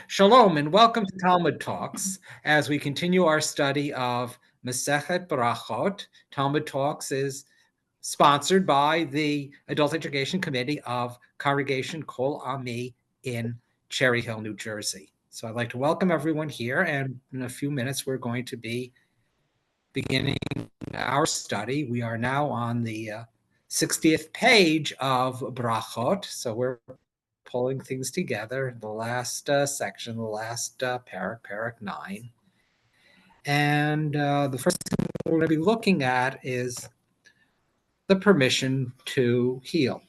Shalom and welcome to Talmud Talks as we continue our study of Masechet Brachot. Talmud Talks is sponsored by the Adult Education Committee of Congregation Kol Ami in Cherry Hill, New Jersey. So I'd like to welcome everyone here, and in a few minutes we're going to be beginning our study. We are now on the 60th page of Brachot, so we're pulling things together, the last section, the last parak 9. And the first thing we're going to be looking at is the permission to heal.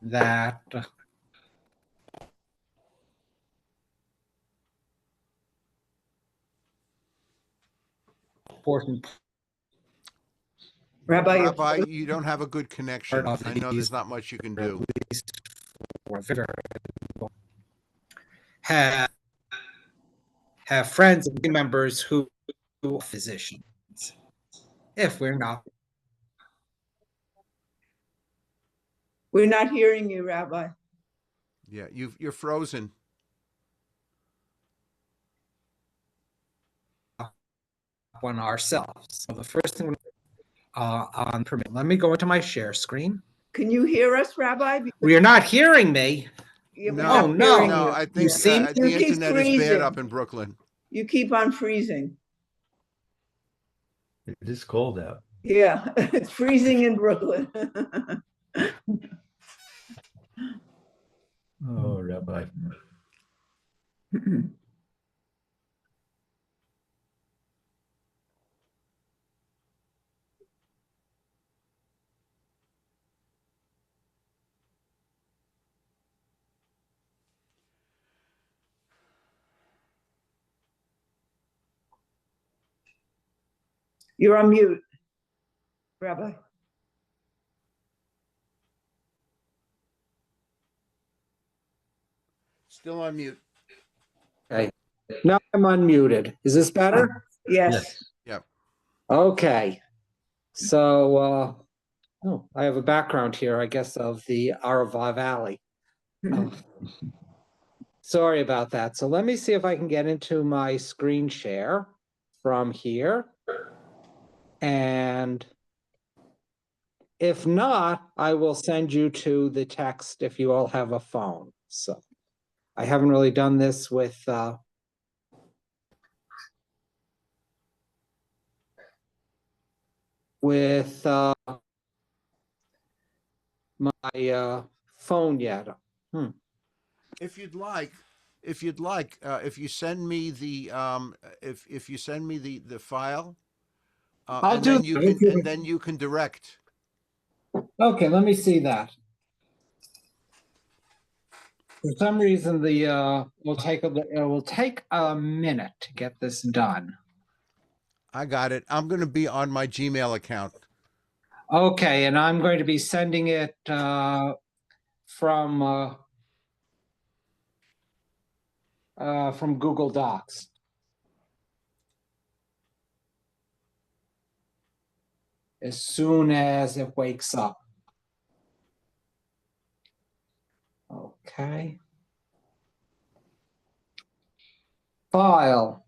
That important Rabbi, you don't have a good connection. I know there's not much you can do. Have friends and members who are physicians. If we're not hearing you, Rabbi. Yeah, you're frozen. on ourselves. So the first thing on permit. Let me go into my share screen. Can you hear us, Rabbi? Well, you're not hearing me. No, I think the internet is bad up in Brooklyn. You keep on freezing. It is cold out. Yeah, it's freezing in Brooklyn. Oh, Rabbi. You're on mute, Rabbi. Still on mute. Okay. Now I'm unmuted. Is this better? Yes. Yep. Okay. So, I have a background here, I guess, of the Arava Valley. Sorry about that. So let me see if I can get into my screen share from here. And if not, I will send you to the text if you all have a phone. So I haven't really done this with my phone yet. If you'd like, if you send me the the file, I'll do that. and then you can direct. Okay, let me see that. For some reason, it will take a minute to get this done. I got it. I'm going to be on my Gmail account. Okay, and I'm going to be sending it from Google Docs. As soon as it wakes up. Okay. File.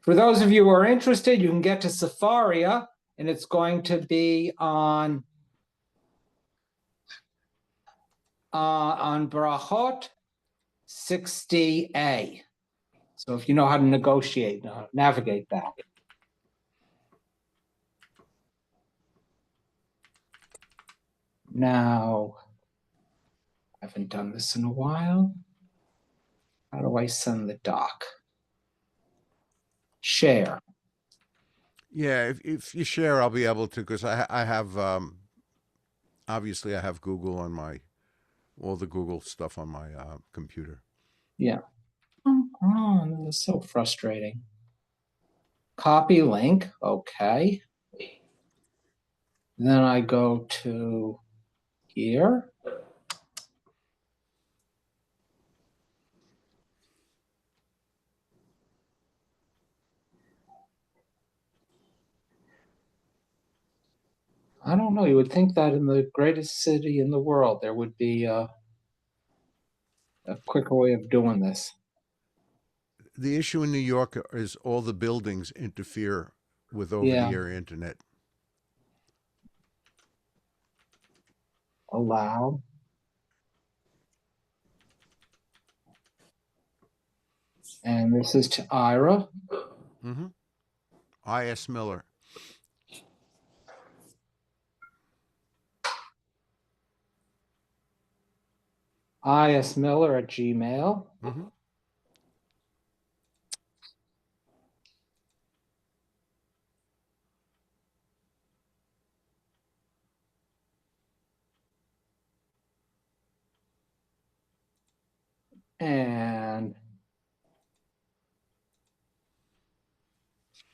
For those of you who are interested, you can get to Safaria, and it's going to be on Brachot 60A. So if you know how to navigate that. Now, I haven't done this in a while. How do I send the doc? Share. Yeah, if you share, I'll be able to, because I have obviously I have Google on all the Google stuff on my computer. Yeah. Oh, this is so frustrating. Copy link. Okay. Then I go to here. I don't know. You would think that in the greatest city in the world, there would be a quicker way of doing this. The issue in New York is all the buildings interfere with over-the-air internet. Allow. And this is to Ira. Mm-hmm. I.S. Miller. ismiller@gmail. Mm-hmm. And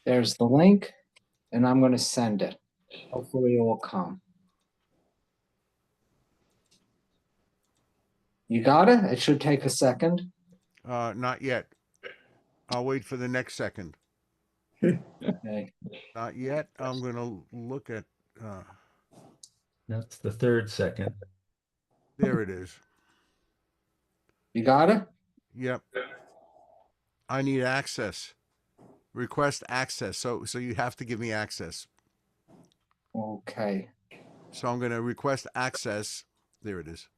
there's the link, and I'm going to send it. Hopefully it will come. You got it? It should take a second. Not yet. I'll wait for the next second. Okay. Not yet. I'm going to look at... That's the third second. there it is. You got it? Yep. I need access. Request access. So you have to give me access. Okay. So I'm going to request access. There it is.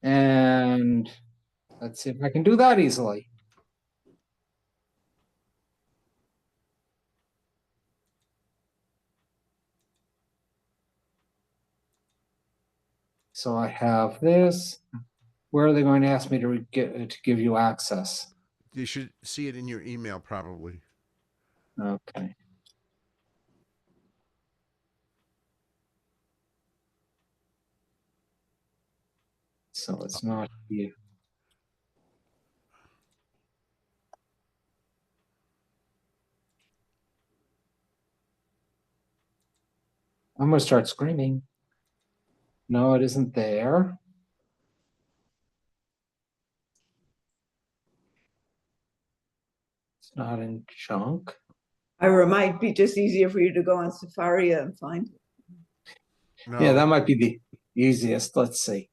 And let's see if I can do that easily. So I have this. Where are they going to ask me to give you access? You should see it in your email probably. Okay. So it's not you. I'm going to start screaming. No, it isn't there. It's not in junk. Ira, it might be just easier for you to go on Safari and find it. No. Yeah, that might be the easiest. Let's see.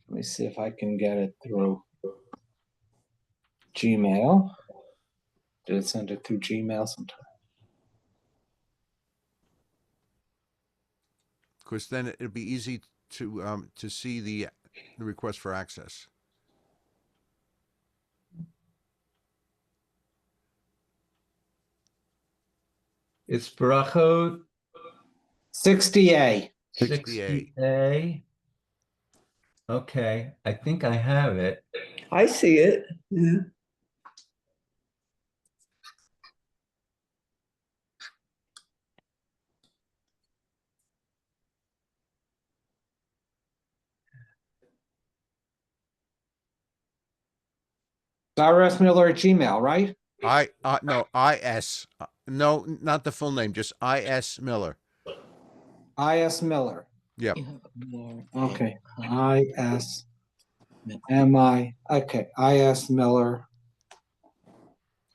Let me see if I can get it through Gmail. Did it send it through Gmail sometime? Because then it'd be easy to see the request for access. It's Barachot 60A. 60A. 60A. Okay, I think I have it. I see it. Yeah. IRSMiller@gmail, right? No, IS. No, not the full name, just IS Miller. IS Miller. Yep. Okay. Okay. IS Miller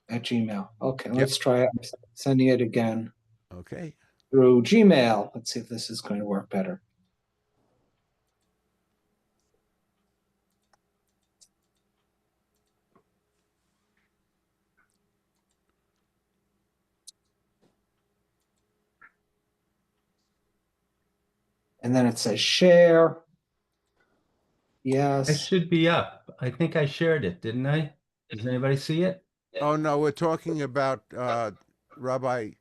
at Gmail. Okay, let's try it. I'm sending it again Okay. through Gmail. Let's see if this is going to work better. And then it says share. It Yes. should be up. I think I shared it, didn't I? Does anybody see it? Oh no, we're talking about Rabbi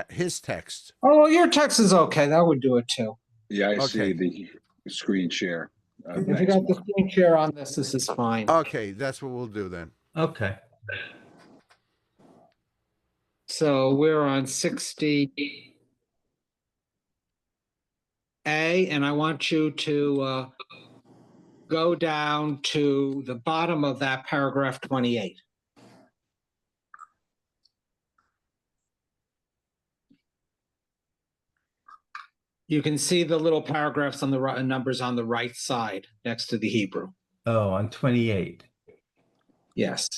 his text. Oh, well, your text is okay. That would do it too. Yeah, I Okay. see the screen share. If you Thanks, got the Mark. screen share on this is fine. Okay, that's what we'll do then. Okay. So we're on 60A, and I want you to go down to the bottom of that paragraph 28. You can see the little paragraphs on the right, numbers on the right side next to the Hebrew. Oh, on 28. Yes.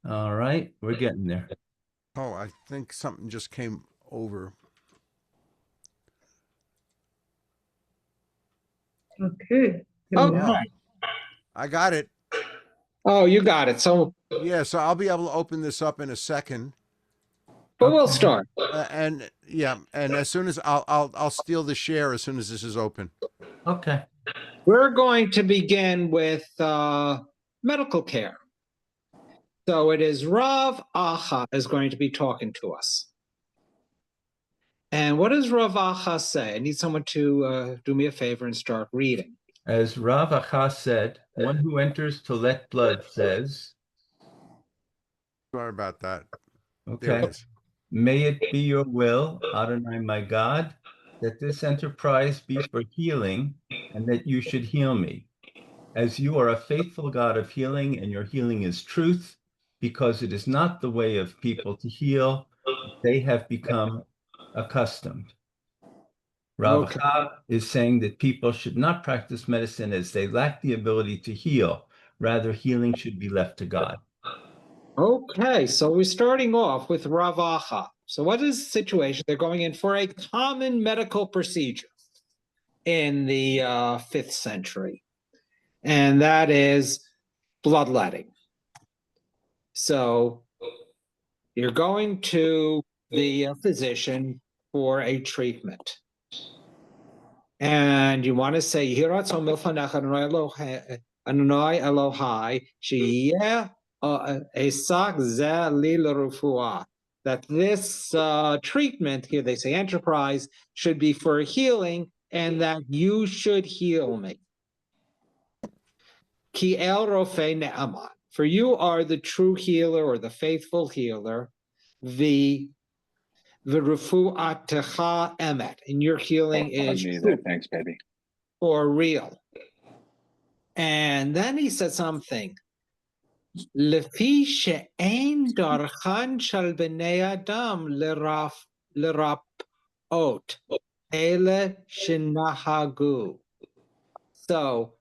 All right, we're getting there. Oh, I think something just came over. Okay. Oh, Yeah. I got it. oh, you got it. So, Yeah, so I'll be able to open this up in a second. but we'll Okay. start. And yeah, and as soon as I'll steal the share as soon as this is open. Okay. We're going to begin with medical care. So it is Rav Acha is going to be talking to us. And what does Rav Acha say? I need someone to do me a favor and start reading. As Rav Acha said, one who enters to let blood says, Sorry about that. There okay, it is. may it be your will, Adonai my God, that this enterprise be for healing and that you should heal me. As you are a faithful God of healing and your healing is truth, because it is not the way of people to heal, they have become accustomed. Rav Okay. Acha is saying that people should not practice medicine as they lack the ability to heal. Rather, healing should be left to God. Okay, so we're starting off with Rav Acha. So what is the situation? They're going in for a common medical procedure in the 5th century, and that is bloodletting. So you're going to the physician for a treatment. And you want to say, Hiratzon milfanech Adonai Elohai, sheyeh esak zeh li l'refuah. That this treatment, here they say enterprise, should be for healing, and that you should heal me. Ki el rofei ne'aman. For you are the true healer or the faithful healer, the refu'atecha emet, and your healing I is need true that. Thanks, baby. or real. And then he said something. Lefi she'ein darchan shel b'nei adam lerapot ele shenahagu. So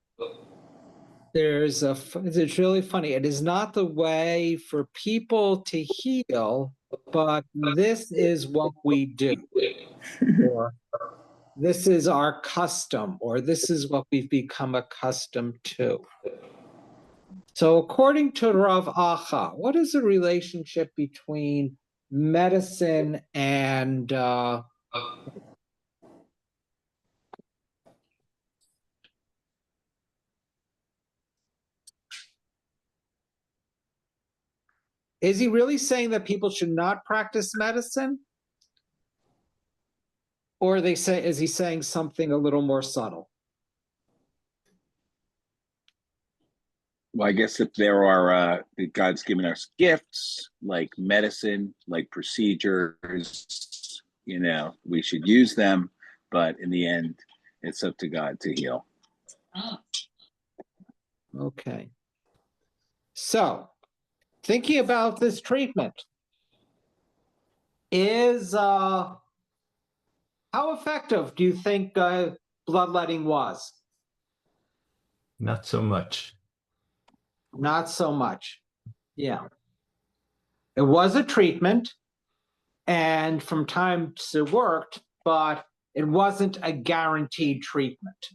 it's really funny. It is not the way for people to heal, but this is what we do. Or this is our custom, or this is what we've become accustomed to. So according to Rav Acha, what is the relationship between medicine and is he really saying that people should not practice medicine? Or is he saying something a little more subtle? Well, I guess if there are, God's given us gifts like medicine, like procedures, we should use them. But in the end, it's up to God to heal. Okay. So, thinking about this treatment, is how effective do you think bloodletting was? Not so much. Not so much. Yeah. It was a treatment, and from times it worked, but it wasn't a guaranteed treatment.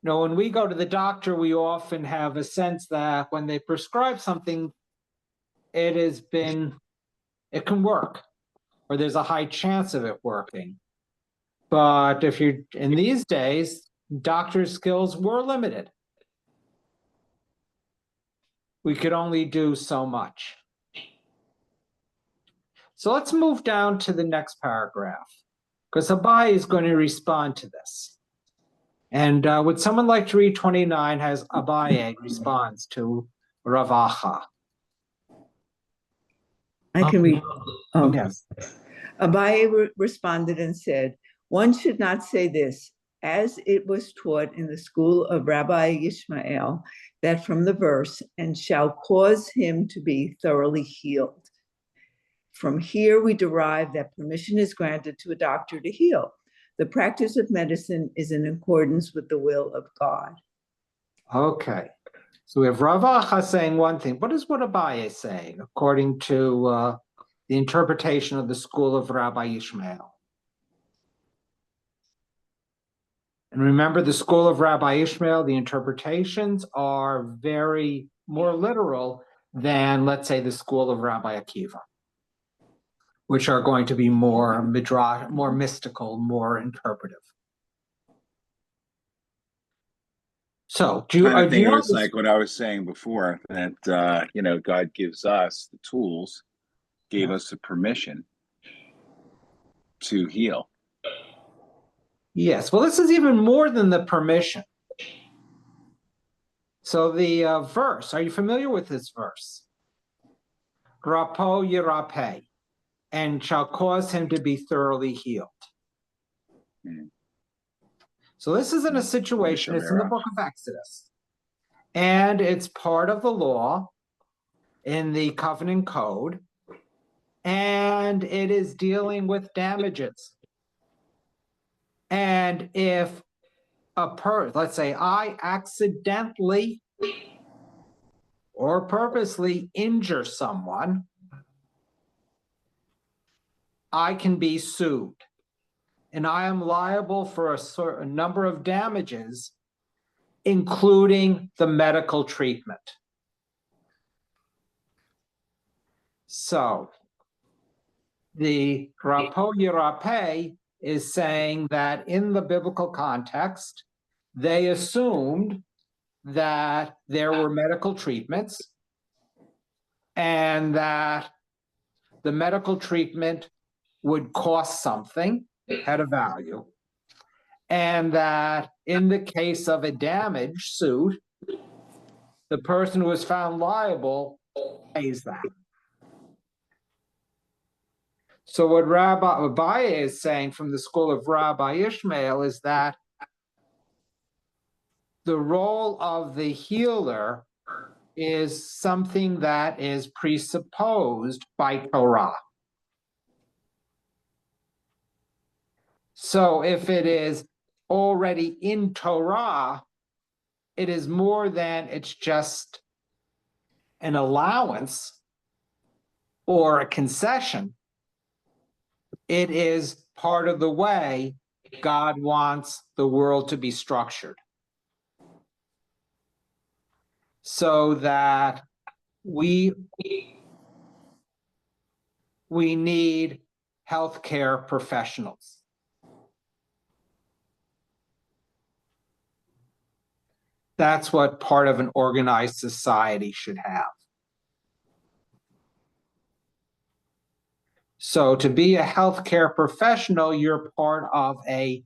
When we go to the doctor, we often have a sense that when they prescribe something, it can work, or there's a high chance of it working. But in these days, doctors' skills were limited. We could only do so much. So let's move down to the next paragraph, because Abai is going to respond to this. And would someone like to read 29 as Abaye responds to Rav Acha? I can read. Okay. Yes. Abaye responded and said, one should not say this, as it was taught in the school of Rabbi Yishmael, that from the verse, and shall cause him to be thoroughly healed. From here, we derive that permission is granted to a doctor to heal. The practice of medicine is in accordance with the will of God. Okay. So we have Rav Acha saying one thing. What is what Abaye is saying, according to the interpretation of the school of Rabbi Yishmael? And remember, the school of Rabbi Ishmael, the interpretations are very more literal than, let's say, the school of Rabbi Akiva, which are going to be more midrash, more mystical, more interpretive. So, do you know it's like what I was saying before, that God gives us the tools, gave us the permission to heal. Yes. Well, this is even more than the permission. So the verse, are you familiar with this verse? Rapo yirape, and shall cause him to be thoroughly healed. So this is in a situation, it's in the book of Exodus, and it's part of the law in the covenant code, and it is dealing with damages. And if let's say I accidentally or purposely injure someone, I can be sued. And I am liable for a certain number of damages, including the medical treatment. So the Rapo Yirape is saying that in the biblical context, they assumed that there were medical treatments and that the medical treatment would cost something, had a value, and that in the case of a damage suit, the person who is found liable pays that. So what Rabbi Abaye is saying from the school of Rabbi Ishmael is that the role of the healer is something that is presupposed by Torah. So if it is already in Torah, it is more than it's just an allowance or a concession. It is part of the way God wants the world to be structured, so that we need healthcare professionals. That's what part of an organized society should have. So to be a healthcare professional, you're part of the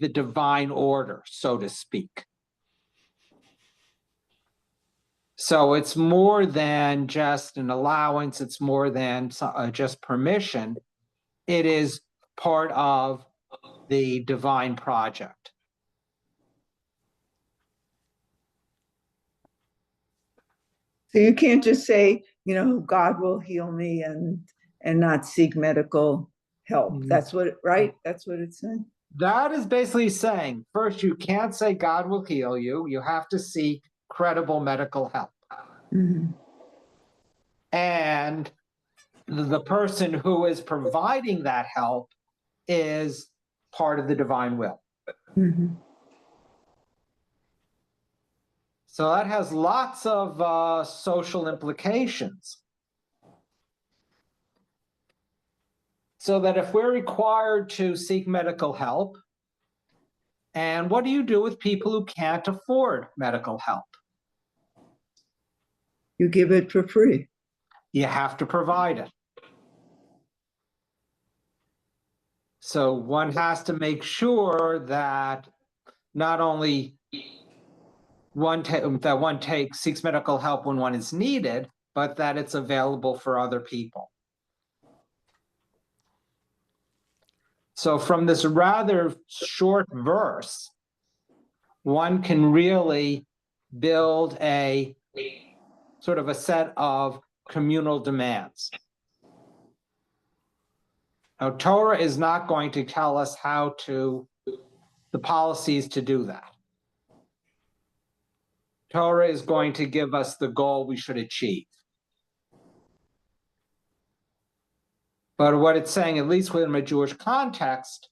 divine order, so to speak. So it's more than just an allowance. It's more than just permission. It is part of the divine project. So you can't just say, God will heal me and not seek medical help. That's what, right? That's what it's saying. That is basically saying, first, you can't say God will heal you. You have to seek credible medical help. Mm-hmm. And the person who is providing that help is part of the divine will. Mm-hmm. So that has lots of social implications. So that if we're required to seek medical help, and what do you do with people who can't afford medical help? You give it for free. You have to provide it. So one has to make sure that not only one seeks medical help when one is needed, but that it's available for other people. So from this rather short verse, one can really build a sort of a set of communal demands. Now, Torah is not going to tell us the policies to do that. Torah is going to give us the goal we should achieve. But what it's saying, at least within a Jewish context,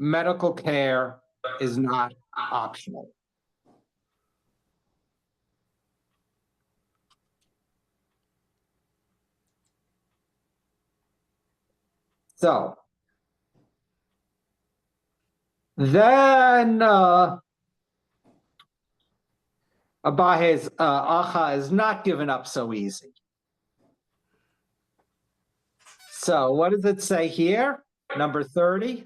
medical care is not optional. So then Abaye's Acha is not given up so easy. So what does it say here? Number 30.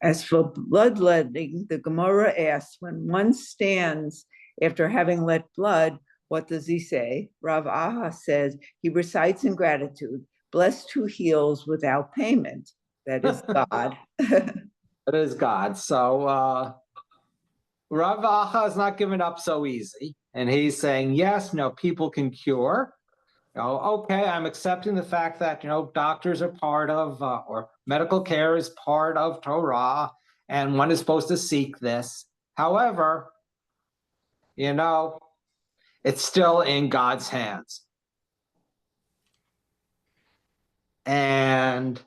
As for bloodletting, the Gemara asks, when one stands after having let blood, what does he say? Rav Aha says he recites in gratitude, blessed who heals without payment. That is God. It is God. So Rav Aha is not given up so easy. And he's saying, yes, no, people can cure. Okay, I'm accepting the fact that, doctors are part of, or medical care is part of Torah, and one is supposed to seek this. However, it's still in God's hands. And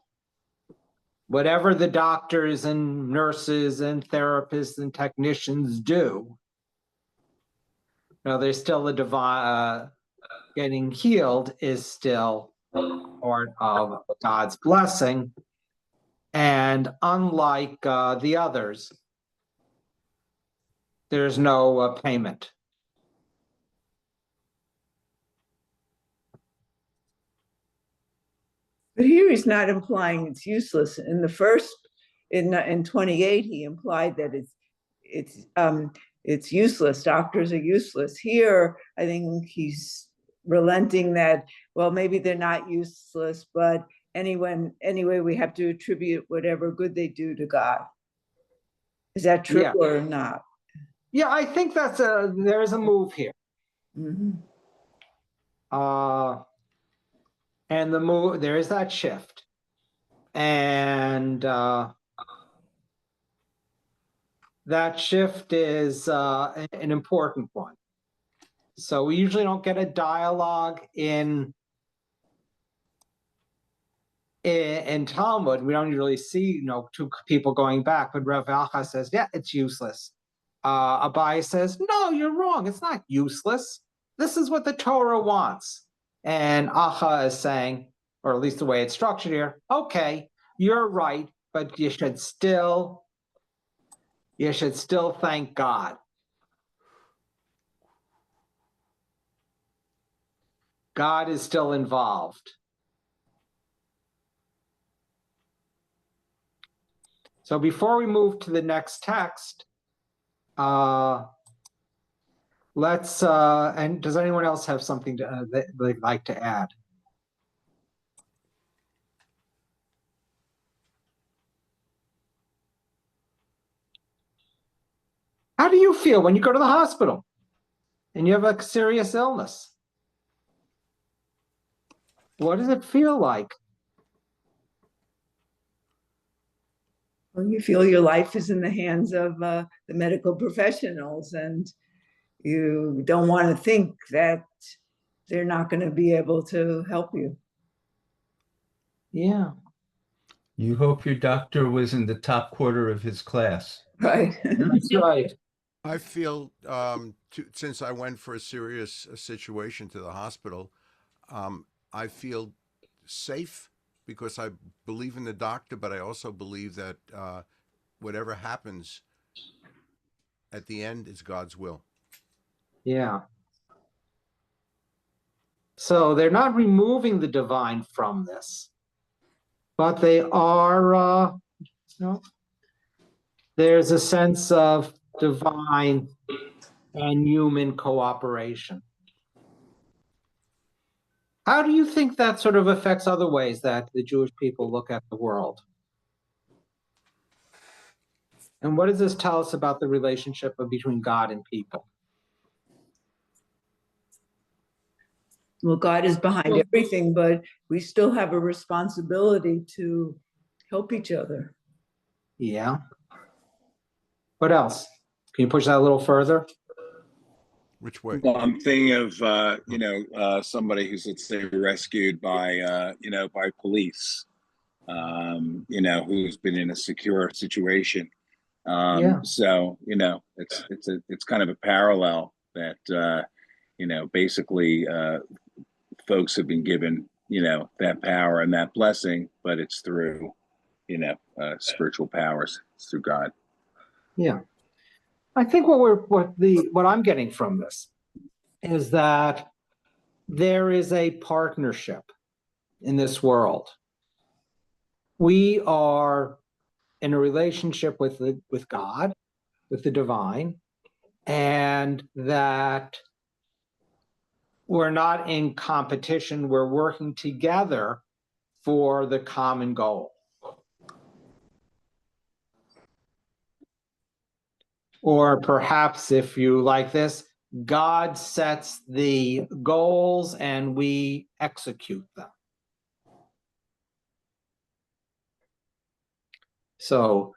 whatever the doctors and nurses and therapists and technicians do, there's still a divine, getting healed is still part of God's blessing. And unlike the others, there's no payment. But here he's not implying it's useless. In the first, in 28, he implied that it's useless. Doctors are useless. Here, I think he's relenting that, well, maybe they're not useless, but anyway, we have to attribute whatever good they do to God. Is that true or not? Yeah, I think there's a move here. Mm-hmm. And the move, there is that shift. And that shift is an important one. So we usually don't get a dialogue in Talmud. We don't usually see, two people going back, but Rav Acha says, yeah, it's useless. Abai says, no, you're wrong. It's not useless. This is what the Torah wants. And Acha is saying, or at least the way it's structured here, okay, you're right, but you should still thank God. God is still involved. So before we move to the next text, let's, and does anyone else have something that they'd like to add? How do you feel when you go to the hospital and you have a serious illness? What does it feel like? Well, you feel your life is in the hands of the medical professionals, and you don't want to think that they're not going to be able to help you. Yeah. You hope your doctor was in the top quarter of his class. Right. That's right. I feel, since I went for a serious situation to the hospital, I feel safe because I believe in the doctor, but I also believe that whatever happens at the end is God's will. Yeah. So they're not removing the divine from this, but they are, there's a sense of divine and human cooperation. How do you think that sort of affects other ways that the Jewish people look at the world? And what does this tell us about the relationship between God and people? Well, God is behind everything, but we still have a responsibility to help each other. Yeah. What else? Can you push that a little further? Which way? Well, I'm thinking of somebody who's, let's say, rescued by by police, who's been in a secure situation. Yeah. So, it's kind of a parallel that, basically folks have been given, that power and that blessing, but it's through, spiritual powers. It's through God. Yeah. I think what I'm getting from this is that there is a partnership in this world. We are in a relationship with God, with the divine, and that we're not in competition, we're working together for the common goal. Or perhaps, if you like this, God sets the goals and we execute them. So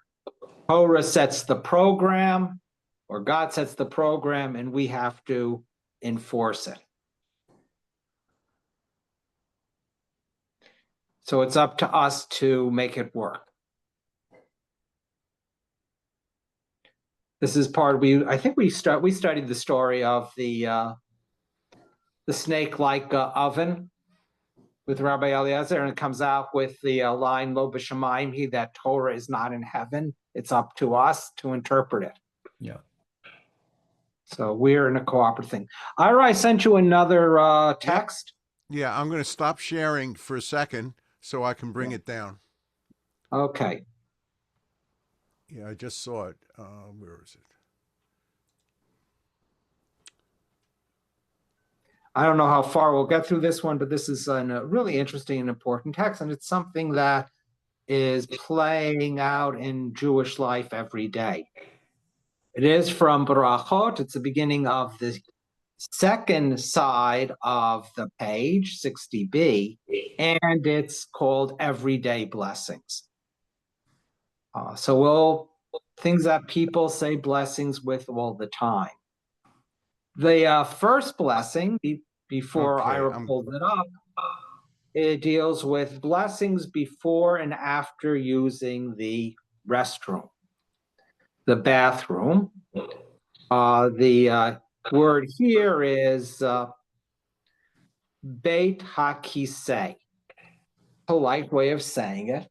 Torah sets the program, or God sets the program, and we have to enforce it. So it's up to us to make it work. This is part I think we studied the story of the snake-like oven with Rabbi Eliezer, and it comes out with the line "Lo b'shamayim," that Torah is not in heaven. It's up to us to interpret it. Yeah. So we're in a cooperative thing. Ira, I sent you another text. Yeah, I'm going to stop sharing for a second so I can bring it down. Okay. Yeah, I just saw it. Where is it? I don't know how far we'll get through this one, but this is a really interesting and important text, and it's something that is playing out in Jewish life every day. It is from Barachot. It's the beginning of the second side of the page, 60b, and it's called Everyday Blessings. So things that people say blessings with all the time. The first blessing, before Ira pulled it up, it deals with blessings before and after using the restroom, the bathroom. The word here is Beit HaKisei, polite way of saying it.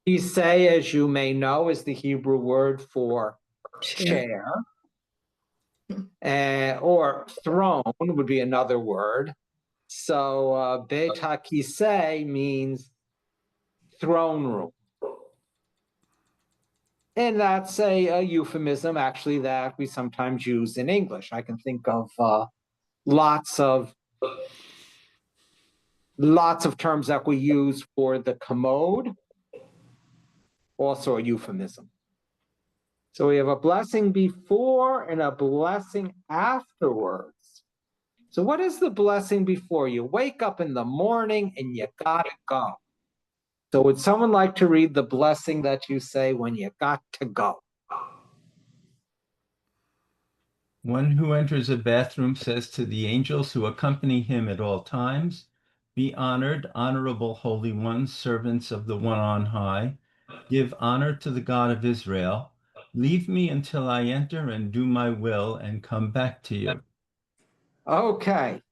Kisei, as you may know, is the Hebrew word for chair. Or throne would be another word. So Beit HaKisei means throne room. And that's a euphemism, actually, that we sometimes use in English. I can think of lots of terms that we use for the commode, also a euphemism. So we have a blessing before and a blessing afterwards. So what is the blessing before? You wake up in the morning and you gotta go. So would someone like to read the blessing that you say when you got to go? One who enters a bathroom says to the angels who accompany him at all times, "Be honored, honorable holy ones, servants of the one on high. Give honor to the God of Israel. Leave me until I enter and do my will and come back to you." Okay.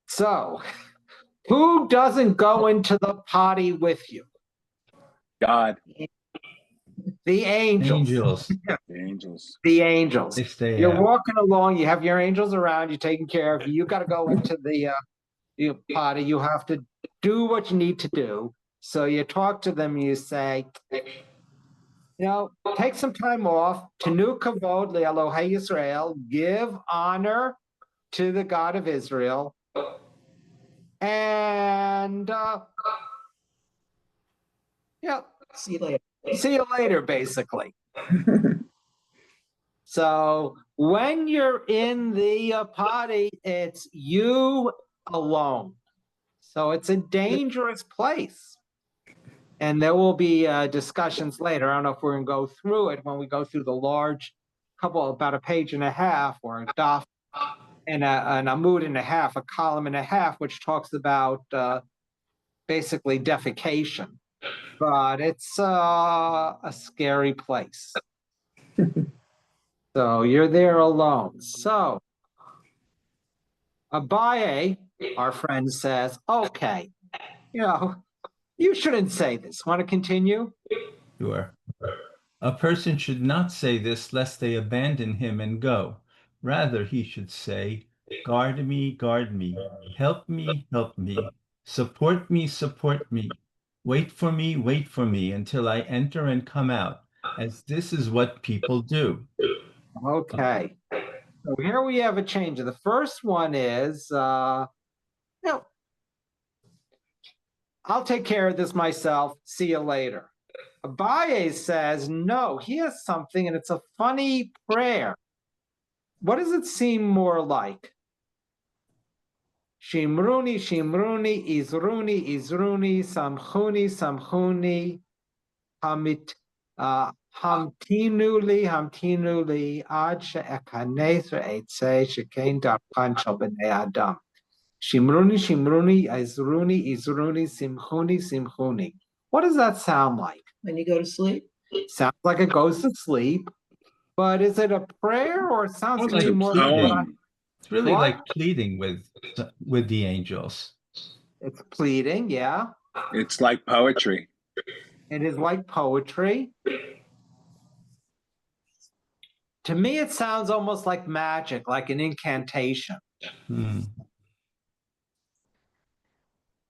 So who doesn't go into the potty with you? God. The angels. The angels. The angels. They stay You're out. walking along, you have your angels around, you're taking care of you. You got to go into the potty. You have to do what you need to do. So you talk to them, you say, take some time off. Tenu kavod le'Elohei Yisrael. Give honor to the God of Israel. And see you later. See you later, basically. So when you're in the potty, it's you alone. So it's a dangerous place. And there will be discussions later. I don't know if we're going to go through it when we go through the large about a page and a half, or a daf and an amud and a half, a column and a half, which talks about basically defecation, but it's a scary place. So you're there alone. So Abaye, our friend, says, okay, you shouldn't say this. Want to continue? Sure. A person should not say this lest they abandon him and go. Rather, he should say, guard me, help me, support me, wait for me until I enter and come out, as this is what people do. Okay. So here we have a change. The first one is, I'll take care of this myself. See you later. Abaye says, no, he has something, and it's a funny prayer. What does it seem more like? Shimruni, Shimruni, Izruni, Izruni, Samchuni, Samchuni, Hamtinuli, Hamtinuli, Ad she'ekanes re'etzeh shekein darkan shel b'nei Adam. Shimruni, Shimruni, Izruni, Izruni, Simchuni, Simchuni. What does that sound like? When you go to sleep? Sounds like it goes to sleep, but is it a prayer or it sounds It's to me like more pleading. It's really What? like pleading with the angels. It's pleading, yeah. It's like poetry. It is like poetry. To me, it sounds almost like magic, like an incantation.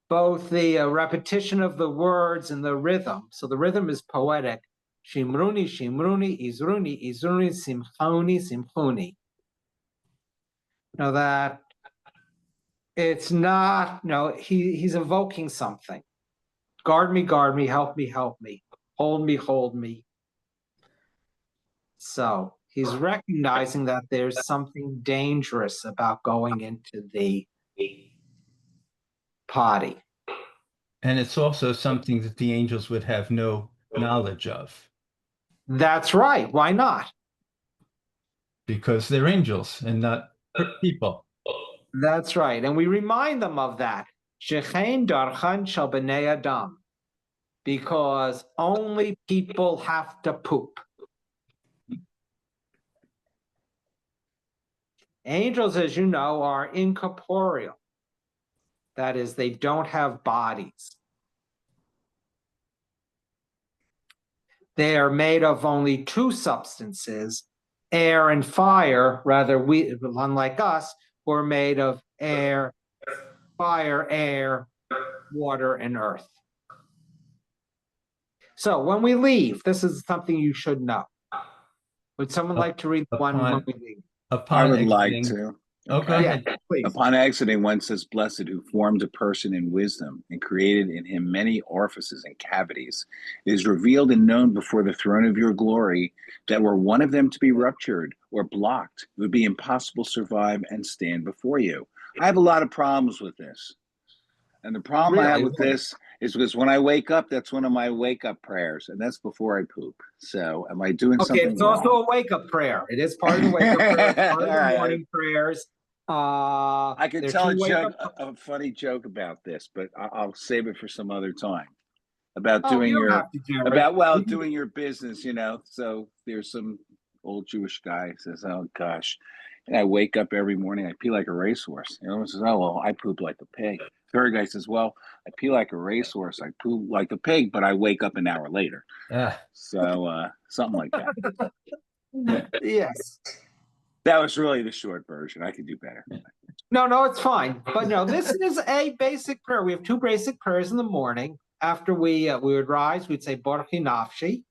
Both the repetition of the words and the rhythm. So the rhythm is poetic. Shimruni, Shimruni, Izruni, Izruni, Simchoni, Simchoni. Now that it's not, he's evoking something. Guard me, help me, hold me, hold me. So he's recognizing that there's something dangerous about going into the potty. And it's also something that the angels would have no knowledge of. That's right. Why not? Because they're angels and not people. That's right. And we remind them of that. Shechein darchan shel b'nei Adam. Because only people have to poop. Angels, as you know, are incorporeal. That is, they don't have bodies. They are made of only two substances, air and fire. Rather, we, unlike us, we're made of air, fire, air, water, and earth. So when we leave, this is something you should know. Would someone like to read one when we leave? I would like to. Oh, go ahead. Yeah, please. Upon exiting, one says, Blessed who formed a person in wisdom and created in him many orifices and cavities. It is revealed and known before the throne of your glory that were one of them to be ruptured or blocked, it would be impossible to survive and stand before you. I have a lot of problems with this. And the problem I have with this is because when I wake up, that's one of my wake-up prayers, and that's before I poop. So am I doing something wrong? Okay, it's also a wake-up prayer. It is part of the wake-up prayer, part of the morning prayers. I can tell a funny joke about this, but I'll save it for some other time. About doing doing your business, So there's some old Jewish guy who says, "Oh gosh," and I wake up every morning. I pee like a racehorse. Everyone says, "Oh well, I poop like a pig." Third guy says, "Well, I pee like a racehorse. I poop like a pig, but I wake up an hour later." So something like that. Yes. That was really the short version. I could do better. No, it's fine. But no, this is a basic prayer. We have two basic prayers in the morning. After we would rise, we'd say Borchi Nafshi.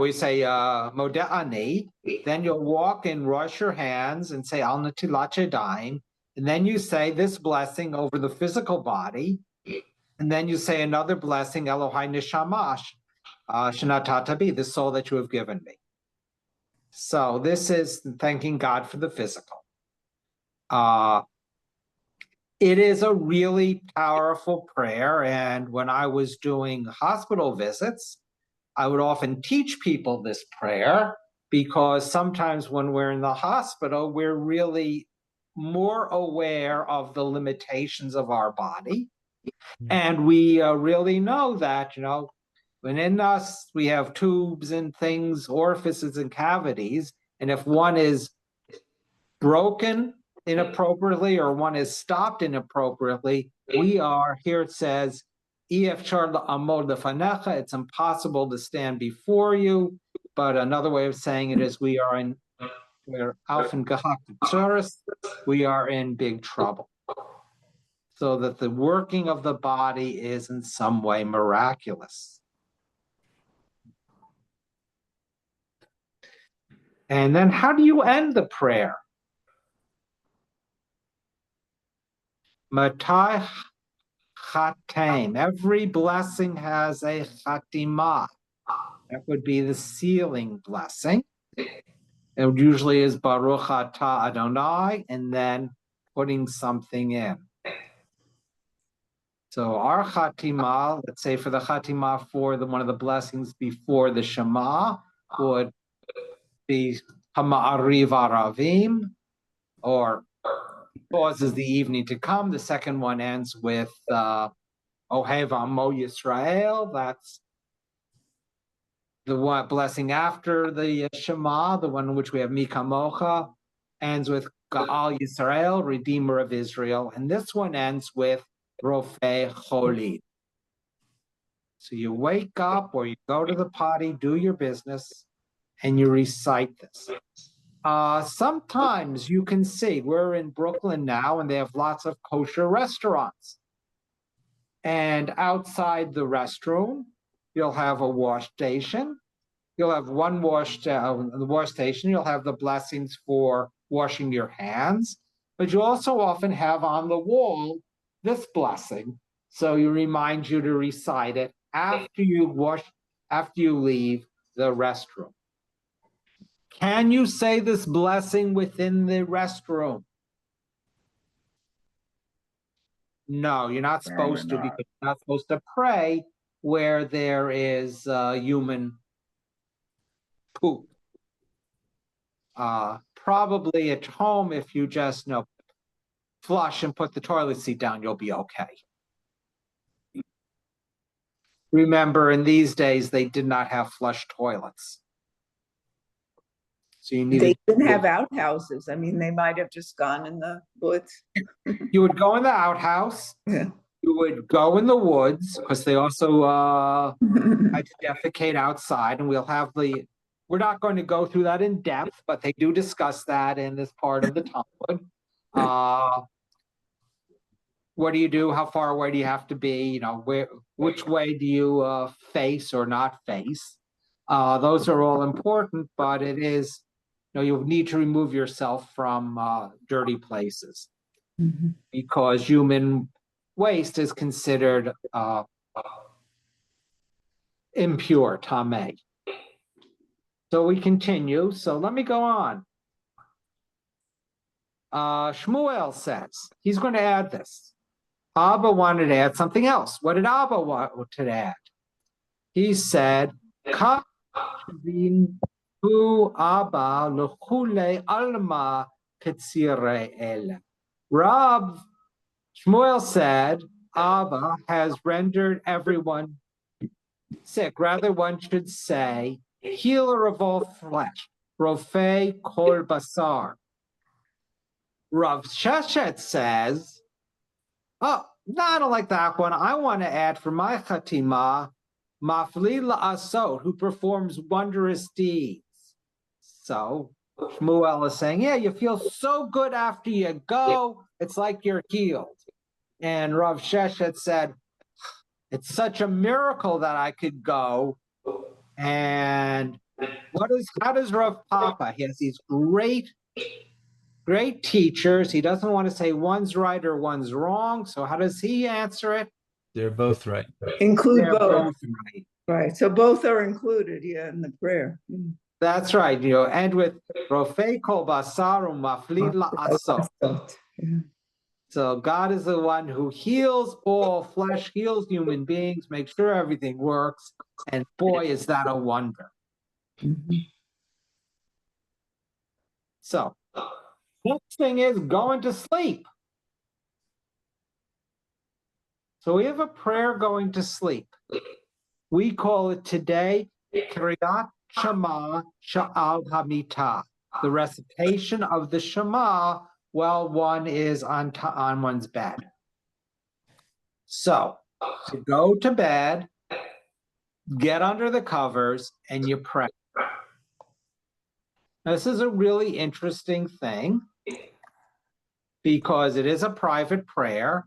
We say Modeh Ani. Then you'll walk and wash your hands and say Al Natilat Yadayim. And then you say this blessing over the physical body. And then you say another blessing, Elohai Nishamash, Shanatata Bi, the soul that you have given me. So this is thanking God for the physical. It is a really powerful prayer. And when I was doing hospital visits, I would often teach people this prayer because sometimes when we're in the hospital, we're really more aware of the limitations of our body. And we really know that, when in us we have tubes and things, orifices and cavities, and if one is broken inappropriately or one is stopped inappropriately, we are, here it says, it's impossible to stand before you. But another way of saying it is we're Alphen Gehakturis, we are in big trouble. So that the working of the body is in some way miraculous. And then how do you end the prayer? Matai chatem. Every blessing has a chatimah. That would be the sealing blessing. It usually is Baruch Atah Adonai, and then putting something in. So our chatimah, let's say for the chatimah for one of the blessings before the Shema, would be Hama'ariv Aravim, or causes the evening to come. The second one ends with Ohev Amo Yisrael. That's the one blessing after the Shema, the one in which we have Mikamocha, ends with Ga'al Yisrael, Redeemer of Israel. And this one ends with Rofei Choli. So you wake up or you go to the potty, do your business, and you recite this. Sometimes you can see, we're in Brooklyn now, and they have lots of kosher restaurants. And outside the restroom, you'll have a wash station. You'll have one the wash station. You'll have the blessings for washing your hands, but you also often have on the wall this blessing. So you remind you to recite it after you leave the restroom. Can you say this blessing within the restroom? No, you're not supposed to, because you're not supposed to pray where there is human poop. Probably at home, if you just flush and put the toilet seat down, you'll be okay. Remember, in these days, they did not have flush toilets. So they didn't have outhouses. I mean, they might have just gone in the woods. You would go in the outhouse. Yeah. You would go in the woods, because they also had to defecate outside, and we're not going to go through that in depth, but they do discuss that in this part of the Talmud. What do you do? How far away do you have to be? Which way do you face or not face? Those are all important, but it is, you need to remove yourself from dirty places, because human waste is considered impure, tameh. So we continue. So let me go on. Shmuel says he's going to add this. Abba wanted to add something else. What did Abba want to add? He said, Abba alma Rav Shmuel said, Abba has rendered everyone sick. Rather, one should say, healer of all flesh, Rofei Kol Basar. Rav Sheshet says, no, I don't like that one. I want to add for my Chatima, Mafli La'asot, who performs wondrous deeds. So Shmuel is saying, you feel so good after you go, it's like you're healed. And Rav Sheshet said, it's such a miracle that I could go. And how does Rav Papa? He has these great teachers. He doesn't want to say one's right or one's wrong. So how does he answer it? They're both right. Include They're both. right. Right. So both are included, in the prayer. That's right. And with Rofei Kol Basar Mafli La'asot. So God is the one who heals all flesh, heals human beings, makes sure everything works. And boy, is that a wonder. So next thing is going to sleep. So we have a prayer going to sleep. We call it today Kriyat Shema Sha'al Hamita, the recitation of the Shema while one is on one's bed. So to go to bed, get under the covers, and you pray. Now, this is a really interesting thing because it is a private prayer.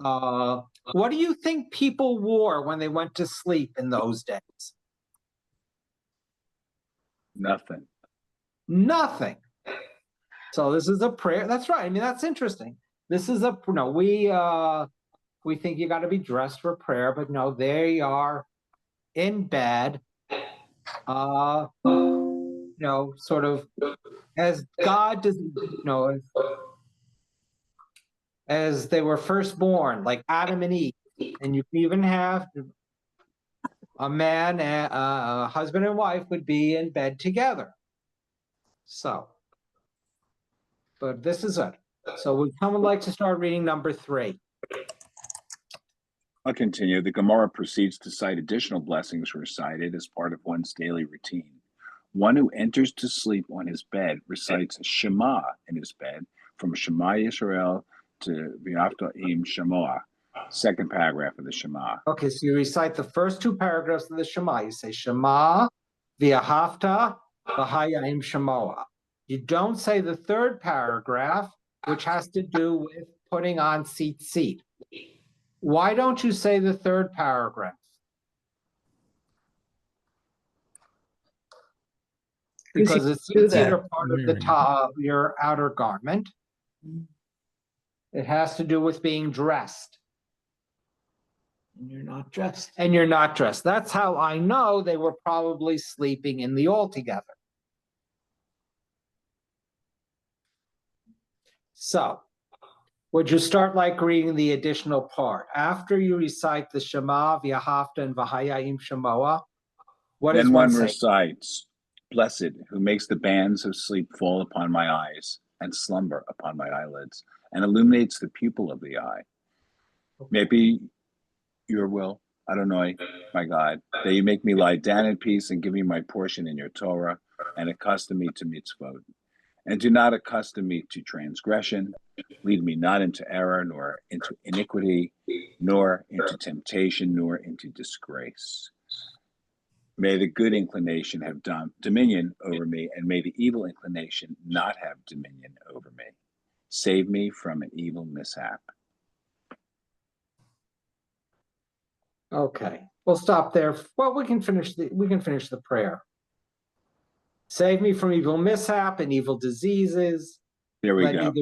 What do you think people wore when they went to sleep in those days? Nothing. Nothing. So this is a prayer. That's right. I mean, that's interesting. This is we think you got to be dressed for prayer, but no, they are in bed, sort of as God does, as they were first born, like Adam and Eve. And you can even have a man, a husband and wife would be in bed together. So, but this is it. So would someone like to start reading number 3? I'll continue. The Gemara proceeds to cite additional blessings recited as part of one's daily routine. One who enters to sleep on his bed recites a Shema in his bed, from Shema Yisrael to V'yafta im Shemoah, second paragraph of the Shema. Okay, so you recite the first 2 paragraphs of the Shema. You say Shema V'yafta v'haya im Shemoah. You don't say the 3rd paragraph, which has to do with putting on seat. Why don't you say the 3rd paragraph? Because the seat are part of your outer garment. It has to do with being dressed. And you're not dressed. And you're not dressed. That's how I know they were probably sleeping in the all together. So, would you start like reading the additional part? After you recite the Shema, V'yahafta, and V'haya im Shemoah, what Then does one say? recites, Blessed, who makes the bands of sleep fall upon my eyes and slumber upon my eyelids, and illuminates the pupil of the eye. Maybe your will, Adonai, my God, that you make me lie down in peace and give me my portion in your Torah, and accustom me to mitzvot. And do not accustom me to transgression. Lead me not into error, nor into iniquity, nor into temptation, nor into disgrace. May the good inclination have dominion over me, and may the evil inclination not have dominion over me. Save me from an evil mishap. Okay, we'll stop there. Well, we can finish the prayer. Save me from evil mishap and evil diseases. There we go.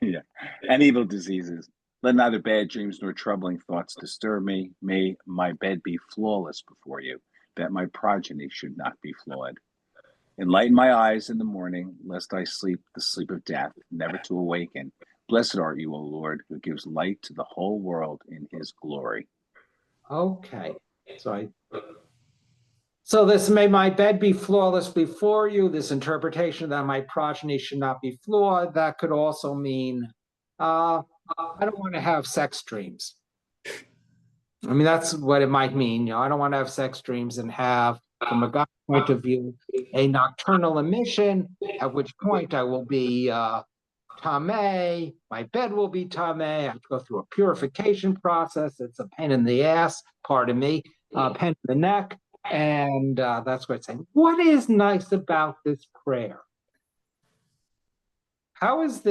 Yeah. And evil diseases. Let neither bad dreams nor troubling thoughts disturb me. May my bed be flawless before you, that my progeny should not be flawed. Enlighten my eyes in the morning, lest I sleep the sleep of death, never to awaken. Blessed art you, O Lord, who gives light to the whole world in his glory. Okay, so this, may my bed be flawless before you, this interpretation that my progeny should not be flawed, that could also mean I don't want to have sex dreams. I mean, that's what it might mean. I don't want to have sex dreams and have, from a God point of view, a nocturnal emission, at which point I will be tameh, my bed will be tameh, I have to go through a purification process. It's a pain in the ass, pardon me, pain in the neck. And that's what it's saying. What is nice about this prayer? How is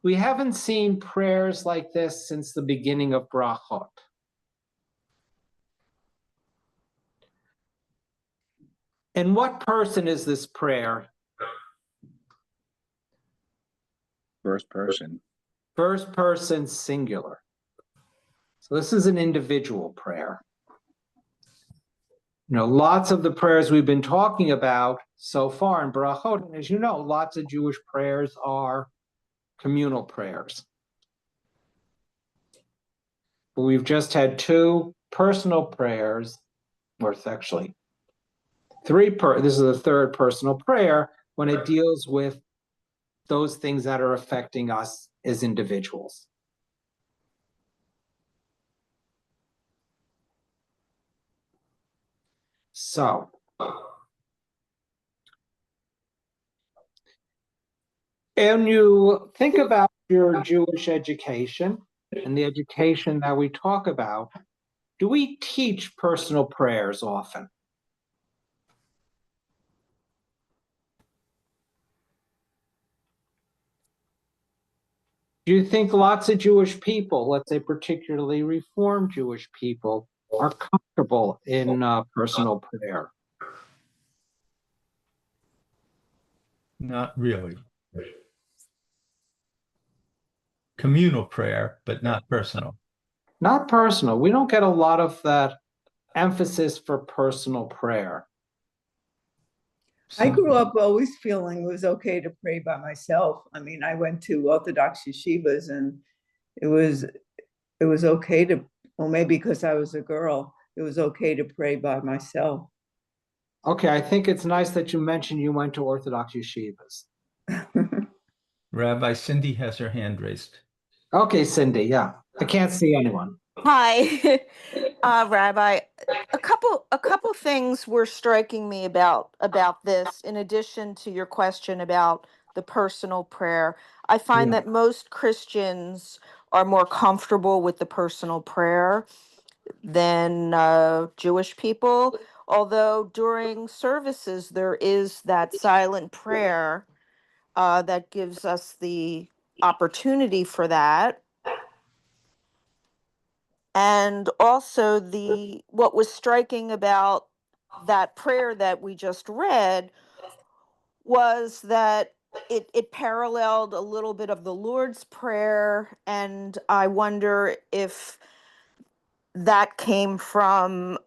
we haven't seen prayers like this since the beginning of brachot. And what person is this prayer? First person. First person singular. So this is an individual prayer. Lots of the prayers we've been talking about so far in brachot, and as you know, lots of Jewish prayers are communal prayers. But we've just had 2 personal prayers, or it's actually 3. This is the 3rd personal prayer when it deals with those things that are affecting us as individuals. So, and you think about your Jewish education and the education that we talk about, do we teach personal prayers often? Do you think lots of Jewish people, let's say particularly Reformed Jewish people, are comfortable in personal prayer? Not really. Communal prayer, but not personal. Not personal. We don't get a lot of that emphasis for personal prayer. I grew up always feeling it was okay to pray by myself. I mean, I went to Orthodox yeshivas, and it was okay to, well, maybe because I was a girl, it was okay to pray by myself. Okay, I think it's nice that you mentioned you went to Orthodox yeshivas. Rabbi Cindy has her hand raised. Okay, Cindy, yeah. I can't see anyone. Hi, Rabbi. A couple things were striking me about this. In addition to your question about the personal prayer, I find Yeah. that most Christians are more comfortable with the personal prayer than Jewish people. Although during services there is that silent prayer that gives us the opportunity for that. And also what was striking about that prayer that we just read was that it paralleled a little bit of the Lord's Prayer, and I wonder if that came from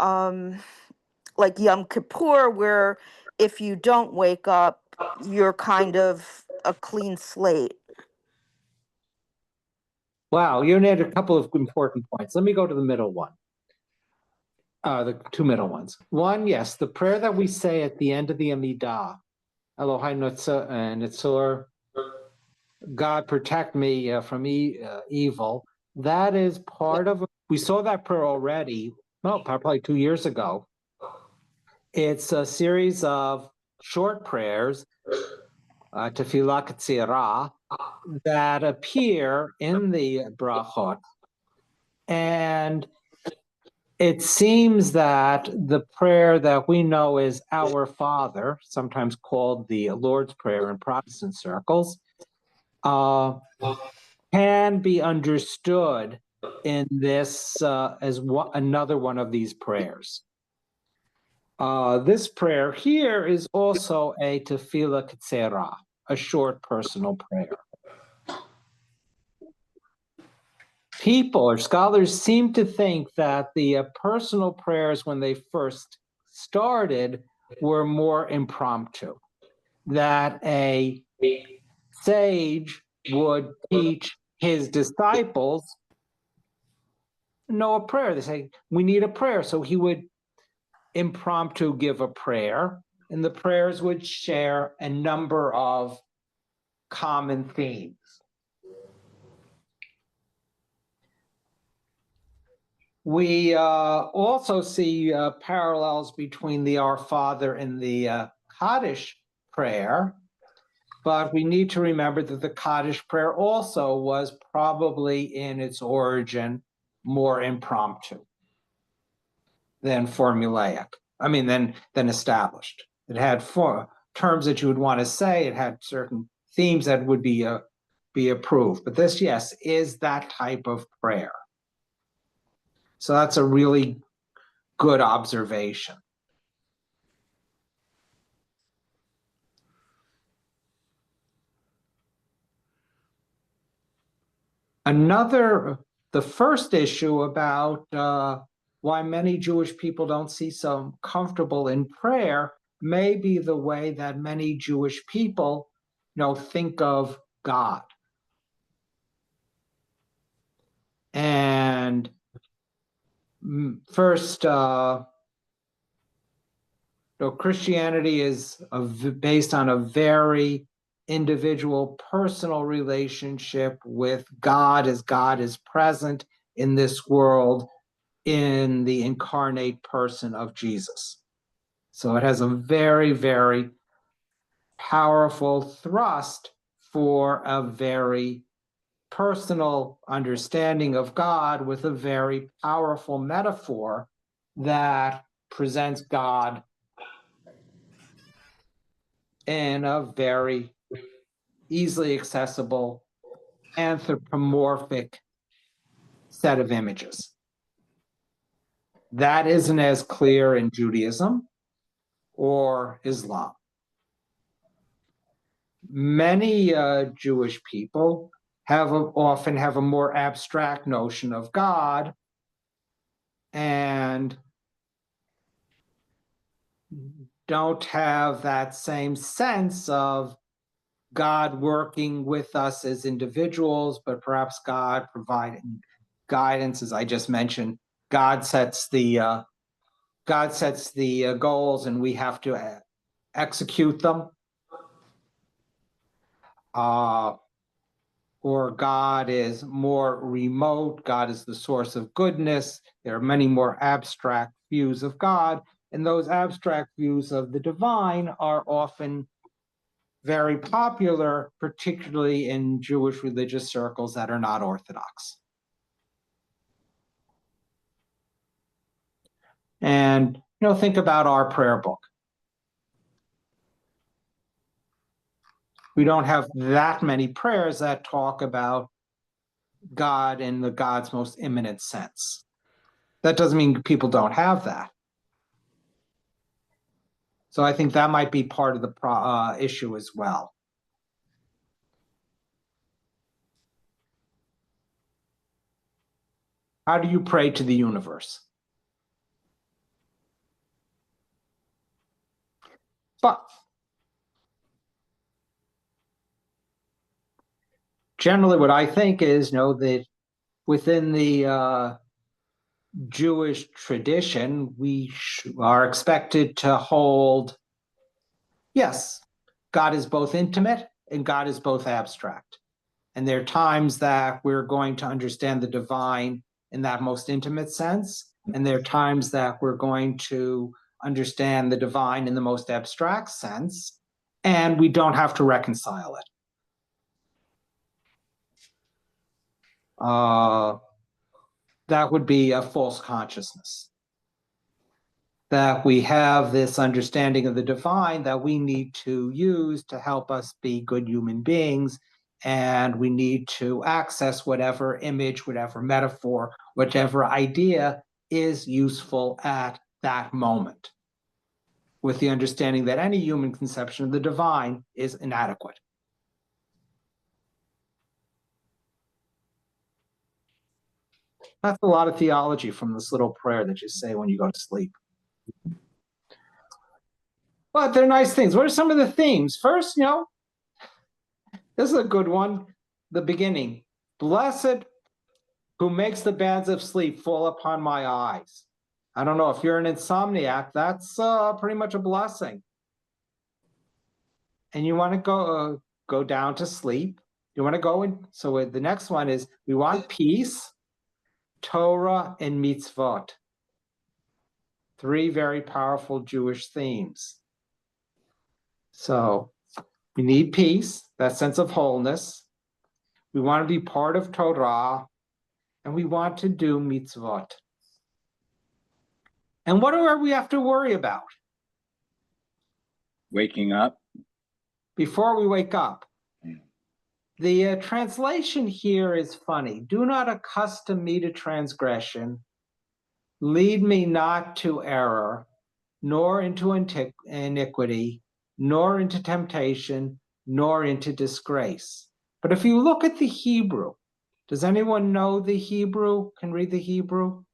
like Yom Kippur, where if you don't wake up, you're kind of a clean slate. Wow, you made a couple of important points. Let me go to the middle one. The two middle ones. One, yes, the prayer that we say at the end of the Amidah, Elohai Nitzur, God protect me from evil. That is part of, we saw that prayer already, well, probably 2 years ago. It's a series of short prayers, Tefillah Ketzirah, that appear in the brachot. And it seems that the prayer that we know is Our Father, sometimes called the Lord's Prayer in Protestant circles, can be understood in this as another one of these prayers. This prayer here is also a Tefillah Ketzerah, a short personal prayer. People or scholars seem to think that the personal prayers when they first started were more impromptu, that a sage would teach his disciples know a prayer. They say, we need a prayer. So he would impromptu give a prayer, and the prayers would share a number of common themes. We also see parallels between the Our Father and the Kaddish prayer, but we need to remember that the Kaddish prayer also was probably in its origin more impromptu than formulaic. I mean, than established. It had terms that you would want to say. It had certain themes that would be approved. But this, yes, is that type of prayer. So that's a really good observation. The first issue about why many Jewish people don't see so comfortable in prayer may be the way that many Jewish people, think of God. And first, Christianity is based on a very individual personal relationship with God as God is present in this world in the incarnate person of Jesus. So it has a very, very powerful thrust for a very personal understanding of God with a very powerful metaphor that presents God in a very easily accessible anthropomorphic set of images. That isn't as clear in Judaism or Islam. Many Jewish people often have a more abstract notion of God and don't have that same sense of God working with us as individuals, but perhaps God providing guidance, as I just mentioned. God sets the goals, and we have to execute them. Or God is more remote. God is the source of goodness. There are many more abstract views of God, and those abstract views of the divine are often very popular, particularly in Jewish religious circles that are not Orthodox. And think about our prayer book. We don't have that many prayers that talk about God in the God's most immanent sense. That doesn't mean people don't have that. So I think that might be part of the issue as well. How do you pray to the universe? But generally what I think is, that within the Jewish tradition, we are expected to hold, yes, God is both intimate and God is both abstract. And there are times that we're going to understand the divine in that most intimate sense. And there are times that we're going to understand the divine in the most abstract sense. And we don't have to reconcile it. That would be a false consciousness. That we have this understanding of the divine that we need to use to help us be good human beings, and we need to access whatever image, whatever metaphor, whatever idea is useful at that moment, with the understanding that any human conception of the divine is inadequate. That's a lot of theology from this little prayer that you say when you go to sleep. But they're nice things. What are some of the themes? First, this is a good one. The beginning. Blessed who makes the bands of sleep fall upon my eyes. I don't know if you're an insomniac, that's pretty much a blessing. And you want to go down to sleep. You want to go in. So the next one is we want peace, Torah, and mitzvot. 3 very powerful Jewish themes. So we need peace, that sense of wholeness. We want to be part of Torah, and we want to do mitzvot. And what do we have to worry about? Waking up. Before we wake up. The translation here is funny. Do not accustom me to transgression. Lead me not to error, nor into iniquity, nor into temptation, nor into disgrace. But if you look at the Hebrew, does anyone know the Hebrew? Can read the Hebrew?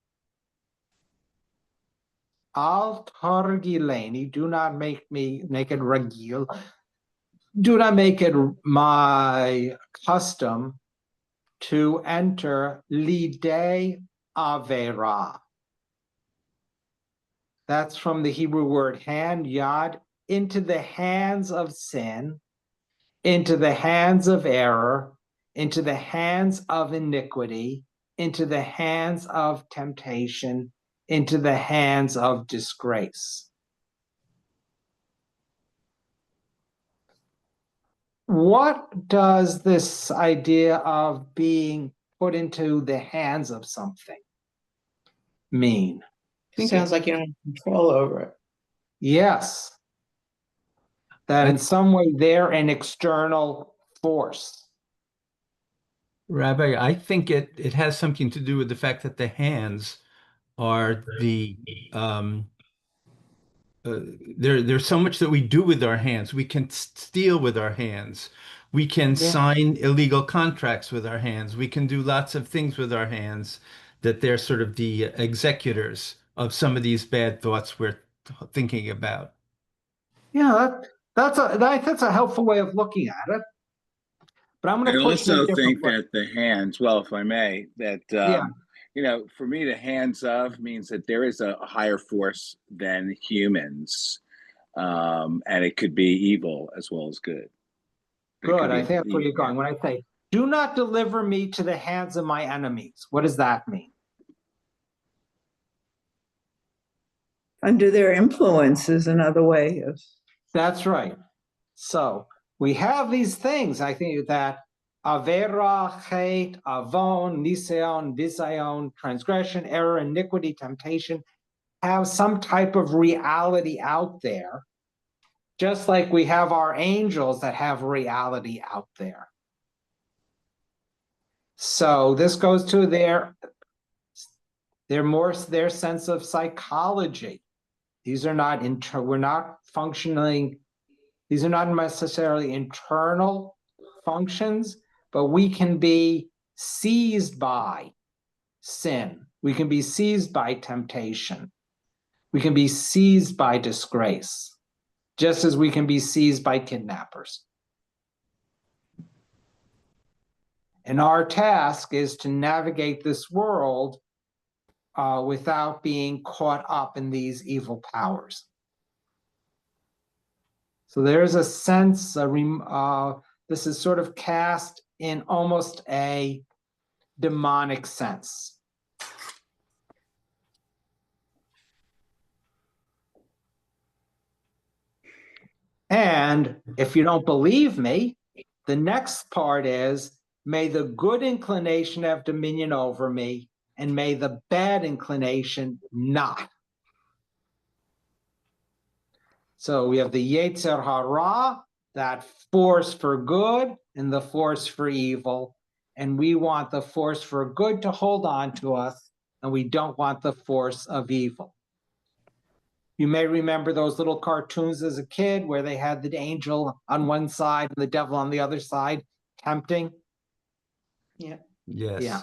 Al targileni, do not make it regil. Do not make it my custom to enter lidei avera. That's from the Hebrew word hand, yad, into the hands of sin, into the hands of error, into the hands of iniquity, into the hands of temptation, into the hands of disgrace. What does this idea of being put into the hands of something mean? Sounds like you don't have control over it. Yes. That in some way they're an external force. Rabbi, I think it has something to do with the fact that the hands are there's so much that we do with our hands. We can steal with our hands. We can sign illegal contracts with our hands. We can do lots of things with our hands, that they're sort of the executors of some of these bad thoughts we're thinking about. Yeah, that's a helpful way of looking at it. But I'm going I to push you a also different think way. that the hands, well, if I may, that Yeah. for me, the hands of means that there is a higher force than humans, and it could be evil as well as good. Good. I think that's where you're going. When I say, do not deliver me to the hands of my enemies, what does that mean? Under their influence is another way of. That's right. So we have these things, I think, that avera, chet, avon, niseon, bisayon, transgression, error, iniquity, temptation, have some type of reality out there, just like we have our angels that have reality out there. So this goes to their sense of psychology. These are not we're not functioning. These are not necessarily internal functions, but we can be seized by sin. We can be seized by temptation. We can be seized by disgrace, just as we can be seized by kidnappers. And our task is to navigate this world without being caught up in these evil powers. So there's a sense, this is sort of cast in almost a demonic sense. And if you don't believe me, the next part is, may the good inclination have dominion over me, and may the bad inclination not. So we have the Yetzer Hara, that force for good, and the force for evil. And we want the force for good to hold on to us, and we don't want the force of evil. You may remember those little cartoons as a kid where they had the angel on one side and the devil on the other side, tempting. Yeah. Yes. Yeah.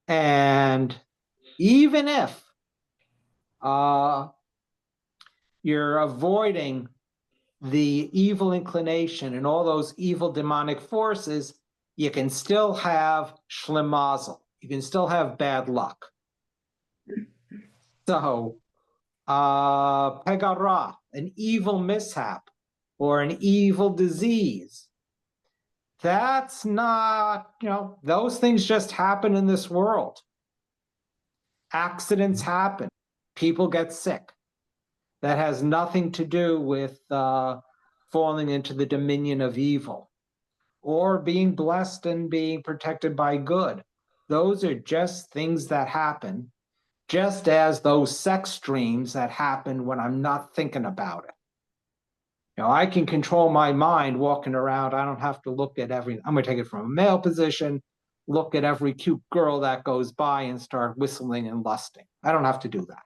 And even if you're avoiding the evil inclination and all those evil demonic forces, you can still have shlemazel. You can still have bad luck. So, pegara, an evil mishap or an evil disease, that's not, those things just happen in this world. Accidents happen. People get sick. That has nothing to do with falling into the dominion of evil or being blessed and being protected by good. Those are just things that happen, just as those sex dreams that happen when I'm not thinking about it. I can control my mind walking around. I don't have to look at I'm going to take it from a male position, look at every cute girl that goes by and start whistling and lusting. I don't have to do that.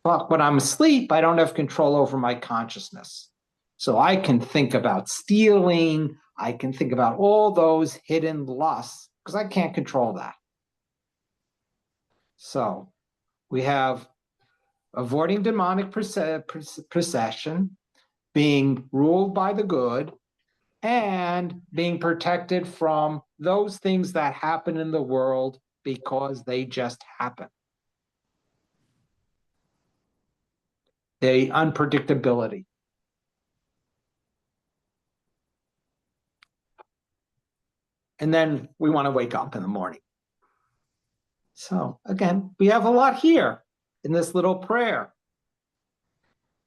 But when I'm asleep, I don't have control over my consciousness. So I can think about stealing. I can think about all those hidden lusts because I can't control that. So we have avoiding demonic possession, being ruled by the good, and being protected from those things that happen in the world because they just happen. the unpredictability. And then we want to wake up in the morning. So again, we have a lot here in this little prayer.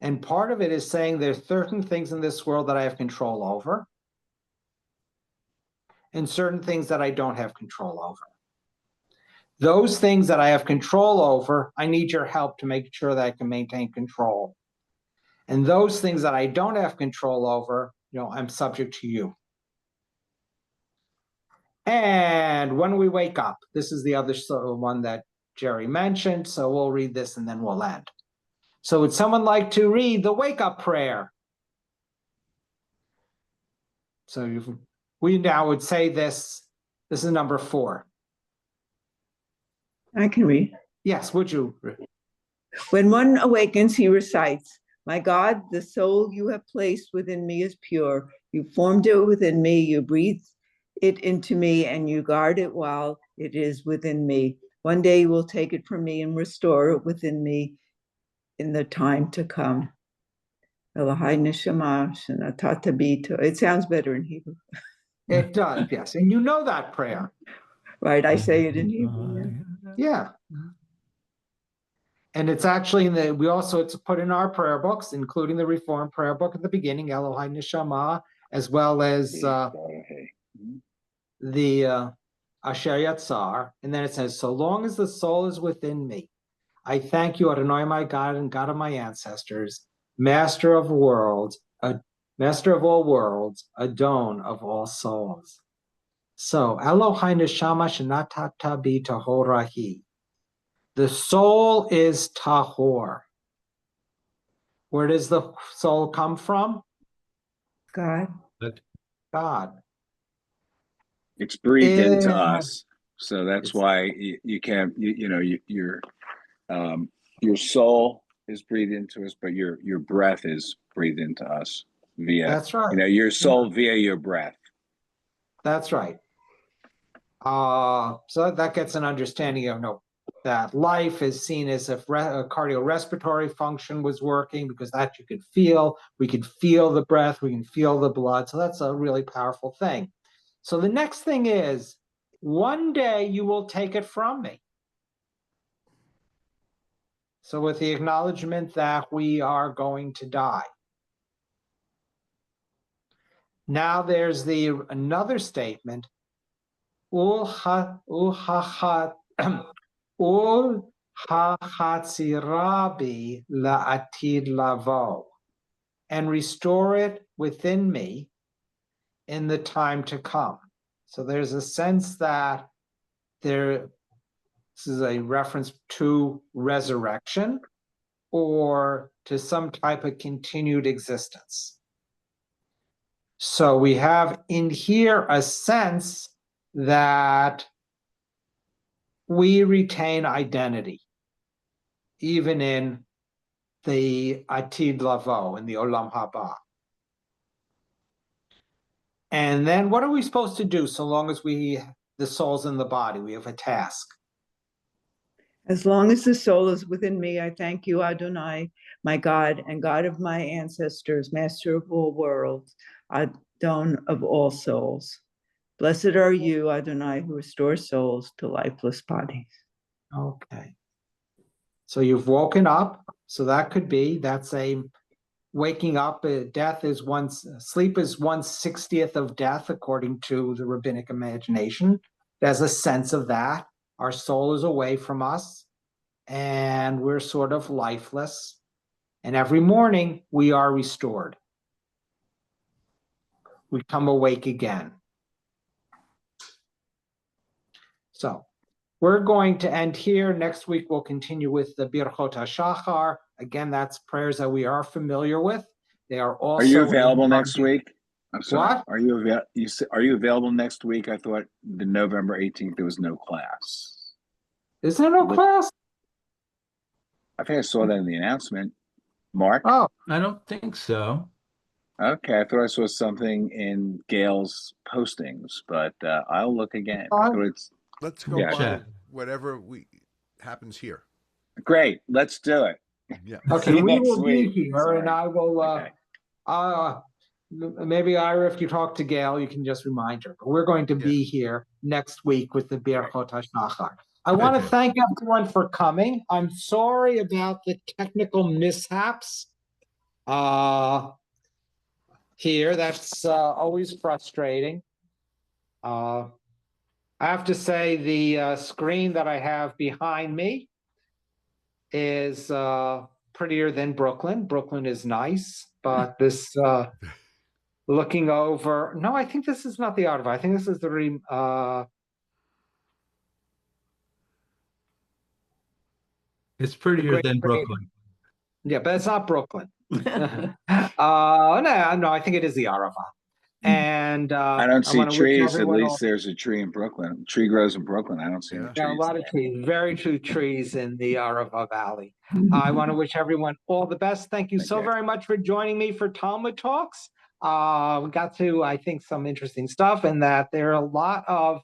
And part of it is saying there's certain things in this world that I have control over, and certain things that I don't have control over. Those things that I have control over, I need your help to make sure that I can maintain control. And those things that I don't have control over, I'm subject to you. And when we wake up, this is the other one that Jerry mentioned, so we'll read this and then we'll end. So would someone like to read the wake-up prayer? So we now would say this. This is number 4. I can read. Yes, would you? When one awakens, he recites, "My God, the soul you have placed within me is pure. You formed it within me, you breathed it into me, and you guard it while it is within me. One day you will take it from me and restore it within me in the time to come." Elohai neshama shenatata bito. It sounds better in Hebrew. It does, yes. And you know that prayer. Right, I say it in Hebrew. Yeah. And it's actually it's put in our prayer books, including the Reformed prayer book at the beginning, Elohai Neshama, as well as the Asher Yatzar. And then it says, so long as the soul is within me, I thank you, Adonai, my God and God of my ancestors, master of worlds, master of all worlds, Adon of all souls. So, Elohai Neshama Shenatata Bi Tahorahi. The soul is tahor. Where does the soul come from? God. God. It's breathed into us, so that's why you can't. Your soul is breathed into us, but your breath is breathed into us via. That's right. Your soul via your breath. That's right. So that gets an understanding of that life is seen as if a cardiorespiratory function was working, because that you could feel. We could feel the breath, we can feel the blood. So that's a really powerful thing. So the next thing is, one day you will take it from me. So with the acknowledgement that we are going to die. Now there's another statement. Uhahatzirabi la'atid lavo, and restore it within me in the time to come. So there's a sense that this is a reference to resurrection or to some type of continued existence. So we have in here a sense that we retain identity, even in the Atid Lavo, in the Olam Haba. And then what are we supposed to do so long as the soul's in the body? We have a task. As long as the soul is within me, I thank you, Adonai, my God and God of my ancestors, master of all worlds, Adon of all souls. Blessed are you, Adonai, who restores souls to lifeless bodies. Okay. So you've woken up. So that's a waking up. Sleep is 1/60th of death, according to the rabbinic imagination. There's a sense of that. Our soul is away from us and we're sort of lifeless. And every morning we are restored. We come awake again. So we're going to end here. Next week, we'll continue with the Birchot HaShachar. Again, that's prayers that we are familiar with. They are also. Are you available next week? I'm sorry. What? Are you available next week? I thought the November 18th there was no class. Is there no class? I think I saw that in the announcement. Mark? Oh, I don't think so. Okay, I thought I saw something in Gail's postings, but I'll look again. Let's go by whatever happens here. Great, let's do it. Yeah. Okay, See you we next will be week. here, and Sorry. I will. Okay. Maybe Ira, if you talk to Gail, you can just remind her. But we're going to be here next week with the Birchot HaShachar. I want to Okay. thank everyone for coming. I'm sorry about the technical mishaps here. That's always frustrating. I have to say the screen that I have behind me is prettier than Brooklyn. Brooklyn is nice, but this looking over. No, I think this is not the Arva. I think this is the It's prettier than Brooklyn. Yeah, but it's not Brooklyn. No, I think it is the Arava. And I don't see want to wish trees. At everyone least there's a tree in Brooklyn. A tree grows in Brooklyn. I don't see any Yeah. a trees. lot of trees, very few trees in the Arava Valley. I want to wish everyone all the best. Thank you so very much for joining me for Talmud Talks. We got to, I think, some interesting stuff, and that there are a lot of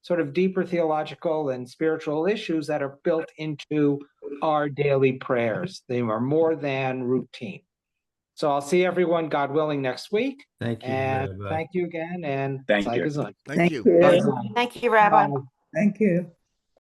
sort of deeper theological and spiritual issues that are built into our daily prayers. They are more than routine. So I'll see everyone, God willing, next week. Thank you, And Rabbi. thank you again. And Thank sei you. gesund. Thank you. you. Thank you, Rabbi. Bye. Thank you.